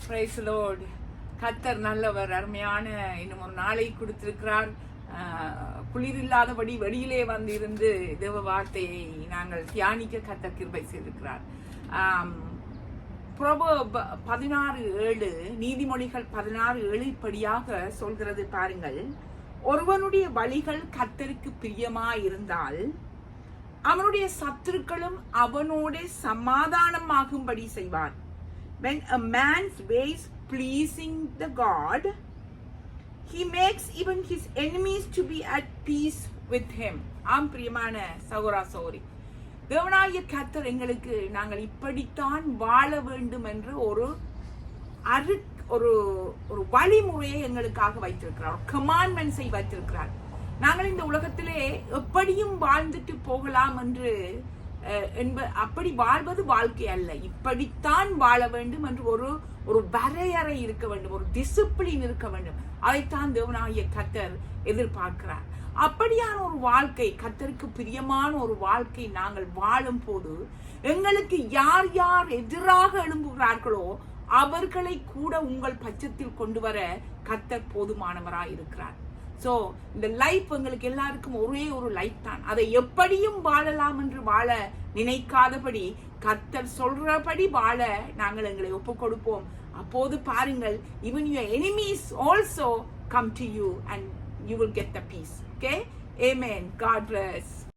Price Lord. கர்த்தர் நல்லவர். அருமையான இன்னும் ஒரு நாளை கொடுத்திருக்கிறார். குளிர் இல்லாதபடி வெளியிலே வந்து இருந்து தேவ வார்த்தையை நாங்கள் தியானிக்க கர்த்தர் கிருபை செய்திருக்கிறார். புரோவர்ப் 16:7 நீதிமொழிகள் 16:7 படியாக சொல்கிறது பாருங்கள். ஒருவனுடைய வழிகள் கர்த்தருக்கு பிரியமாயிருந்தால் அவனுடைய சத்துருக்களும் அவனோட சமாதானமாகும்படி செய்வார். When a man's ways pleasing the God, he makes even his enemies to be at peace with him. ஆம் பிரியமான சகோதர சகோதரி, தேவனாகிய கர்த்தர் எங்களுக்கு நாங்கள் இப்படித்தான் வாழ வேண்டும் என்று ஒரு வழிமுறையை எங்களுக்காக வைத்திருக்கிறார். கமாண்ட்மெண்ட்ஸை வைத்திருக்கிறார். நாங்கள் இந்த உலகத்திலே எப்படியும் வாழ்ந்துட்டு போகலாம் என்று அப்படி வாழ்வது வாழ்க்கை அல்ல. இப்படித்தான் வாழ வேண்டும் என்று ஒரு வரையறை இருக்க வேண்டும், ஒரு டிசிப்ளின் இருக்க வேண்டும். அதைத்தான் தேவனாகிய கர்த்தர் எதிர்பார்க்கிறார். அப்படியான ஒரு வாழ்க்கை, கர்த்தருக்கு பிரியமான ஒரு வாழ்க்கை நாங்கள் வாழும் போது எங்களுக்கு யார் யார் எதிராக எழும்புகிறார்களோ அவர்களை கூட உங்கள் பட்சத்தில் கொண்டு வர கர்த்தர் போதுமானவராய் இருக்கிறார். சோ இந்த லைஃப் எங்களுக்கு எல்லாருக்கும் ஒரே ஒரு லைஃப் தான். அதை எப்படியும் வாழலாம் என்று வாழ நினைக்காதபடி கர்த்தர் சொல்றபடி வாழ நாங்கள் எங்களை ஒப்பு கொடுப்போம். அப்போது பாருங்கள், even your enemies also come to you and you will get the peace. Okay? Amen. God bless.